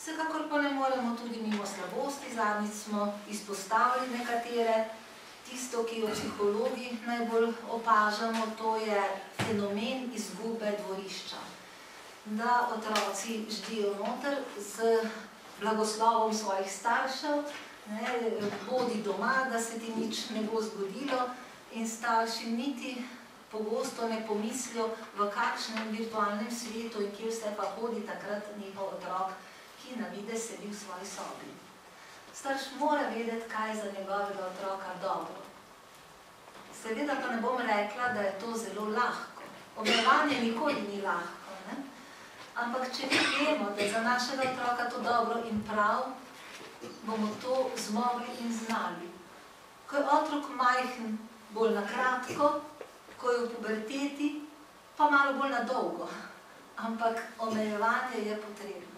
Vsekakor pa ne moremo tudi mimo slabosti, zadnjič smo izpostavili nekatere. Tisto, ki jo psihologi najbolj opažamo, to je fenomen izgube dvorišča. Da otroci ždijo noter z blagoslovom svojih staršev, bodi doma, da se ti nič ne bo zgodilo, in starši niti pogosto ne pomislijo, v kakšnem virtualnem svetu in kje vse pa hodi takrat njihov otrok, ki na videz sedi v svoji sobi. Starš mora vedeti, kaj je za njegovega otroka dobro. Seveda pa ne bom rekla, da je to zelo lahko. Omejevanje nikoli ni lahko, ne? Ampak če mi vemo, da je za našega otroka to dobro in prav, bomo to zmogli in znali. Ko je otrok majhen, bolj na kratko, ko je v puberteti, pa malo bolj na dolgo. Ampak omejevanje je potrebno.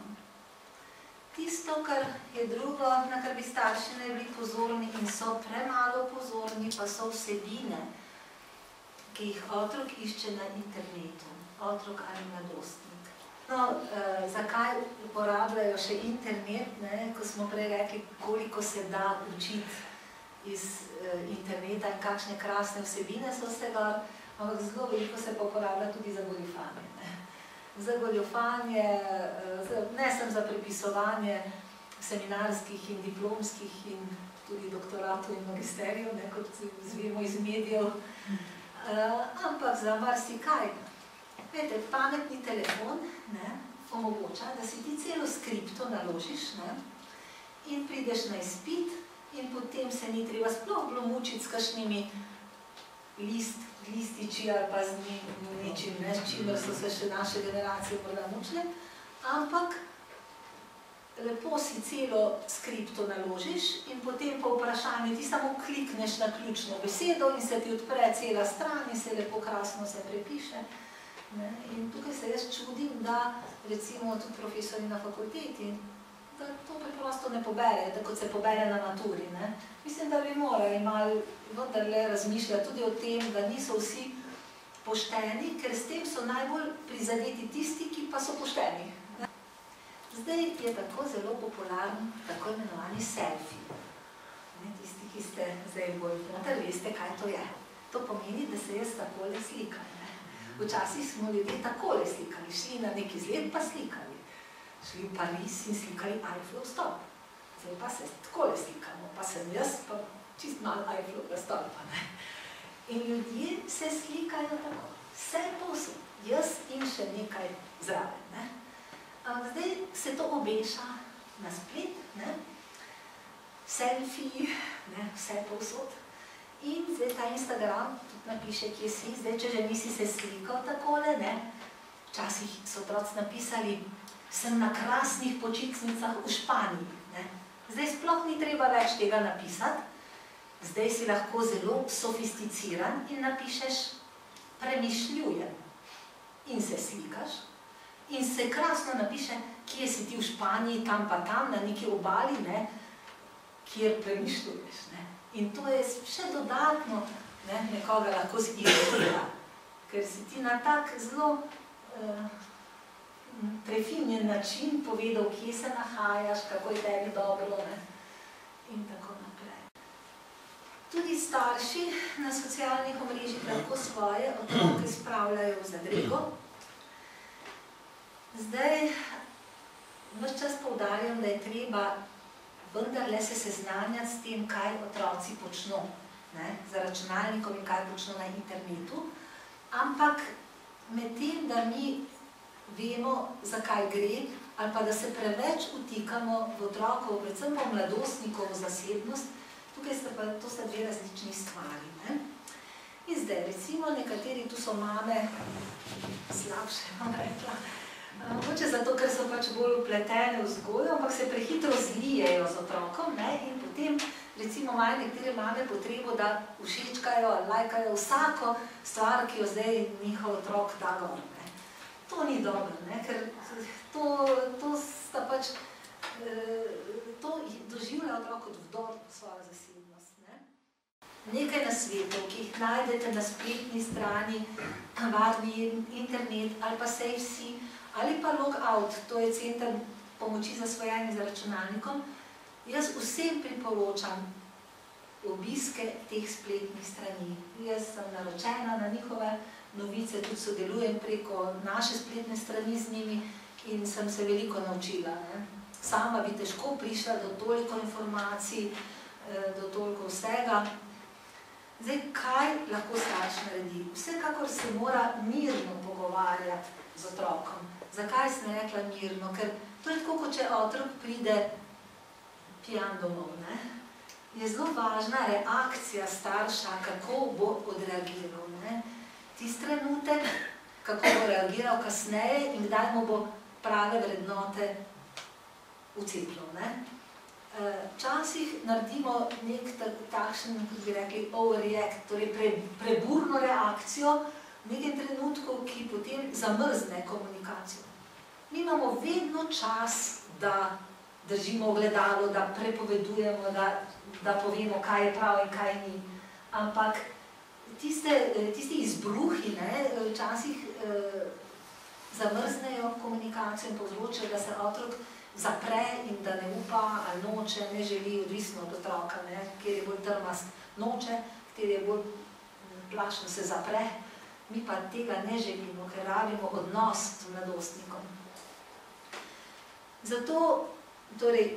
Tisto, kar je drugo, na kar bi starši ne bili pozorni in so premalo pozorni, pa so vsebine, ki jih otrok išče na internetu. Otrok ali mladostnik. No, zakaj uporabljajo še internet, ko smo prej rekli, koliko se da učiti iz interneta in kakšne krasne vsebine so se gor, ampak zelo veliko se pa uporablja tudi za goljufanje. Za goljufanje, ne sem za prepisovanje seminarskih in diplomskih in tudi doktoratov in magisterijev, kot zvemo iz medijev, ampak za marsikaj. Vete, pametni telefon omogoča, da si ti celo skripto naložiš in prideš na izpit in potem se ni treba sploh bilo mučiti s kakšnimi lističi ali pa z ničim, s čimer so se še naše generacije morda mučile, ampak lepo si celo skripto naložiš in potem po vprašanju ti samo klikneš na ključno besedo in se ti odpre cela stran in se lepo krasno se prepiše. In tukaj se jaz čudim, da recimo tudi profesori na fakulteti, da to preprosto ne pobere, da kot se pobere na maturi. Mislim, da bi morali malo vendarle razmišljati tudi o tem, da niso vsi pošteni, ker s tem so najbolj prizadeti tisti, ki pa so pošteni. Zdaj je tako zelo popularen tako imenovani selfie. Tisti, ki ste zdaj bolj noter, veste, kaj to je. To pomeni, da se jaz takole slikam. Včasih smo ljudje takole slikali, šli na neki izlet pa slikali. Šli v Pariz in slikali Eiffelov stolp. Zdaj pa se takole slikamo, pa sem jaz pa čist malo Eiffelovega stolpa. In ljudje se slikajo tako. Vse povsod. Jaz in še nekaj zraven. Zdaj se to obeša na splet, selfiji, vse povsod. In zdaj ta Instagram tudi napiše, kje si. Zdaj, če že nisi se slikal takole, včasih so otroci napisali, sem na krasnih počitnicah v Španiji. Zdaj sploh ni treba več tega napisati. Zdaj si lahko zelo sofisticiran in napišeš premišljujem. In se slikaš. In se krasno napiše, kje si ti v Španiji, tam pa tam, na neki obali, kjer premišljuješ. In to je še dodatno nekoga lahko iritira, ker si ti na tak zelo prefinjen način povedal, kje se nahajaš, kako je tebi dobro in tako naprej. Tudi starši na socialnih omrežjih lahko svoje otroke spravljajo v zadrego. Zdaj, ves čas poudarjam, da je treba vendarle se seznanjati s tem, kaj otroci počno za računalnikom in kaj počno na internetu, ampak med tem, da mi vemo, zakaj gre, ali pa da se preveč vtikamo v otrokovo, predvsem pa v mladostnikovo zasebnost, tukaj to sta dve različni stvari. In zdaj, recimo, nekateri, tu so mame slabše, bom rekla, mogoče zato, ker so pač bolj vpletene v vzgojo, ampak se prehitro zlijejo z otrokom in potem, recimo, imajo nekatere mame potrebo, da všečkajo ali lajkajo vsako stvar, ki jo zdaj njihov otrok da gor. To ni dobro, ker to sta pač, to doživlja otrok kot vdor v svojo zasebnost. Nekaj nasvetov, ki jih najdete na spletni strani, varni internet ali pa SafeSea, ali pa Logout, to je center pomoči zasvojenih z računalnikom, jaz vsem priporočam obiske teh spletnih strani. Jaz sem naročena na njihove novice, tudi sodelujem preko naše spletne strani z njimi in sem se veliko naučila. Sama bi težko prišla do toliko informacij, do toliko vsega. Zdaj, kaj lahko starš naredi? Vsekakor se mora mirno pogovarjati z otrokom. Zakaj sem rekla mirno? Ker to je tako, kot če otrok pride pijan domov, ne? Je zelo važna reakcija starša, kako bo odreagiral, ne? Tisti trenutek, kako bo reagiral kasneje in kdaj mu bo prave vrednote vcepilo, ne? Včasih naredimo nek takšen, kot bi rekli, overreact, torej preburno reakcijo v nekem trenutku, ki potem zamrzne komunikacijo. Mi imamo vedno čas, da držimo ogledalo, da prepovedujemo, da povemo, kaj je prav in kaj ni. Ampak tisti izbruhi včasih zamrznejo komunikacijo in povzročajo, da se otrok zapre in da ne upa ali noče, ne želi, odvisno od otroka, kjer je bolj trmast noče, kjer je bolj plašno se zapre. Mi pa tega ne želimo, ker rabimo odnos z mladostnikom. Zato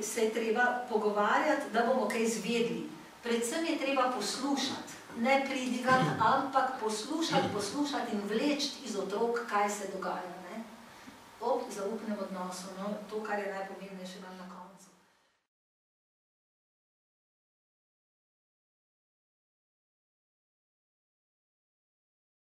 se je treba pogovarjati, da bomo kaj izvedli. Predvsem je treba poslušati, ne pridigati, ampak poslušati in vleči iz otrok, kaj se dogaja. Ob zaupnem odnosu, to, kar je najpomembnejše vam na koncu.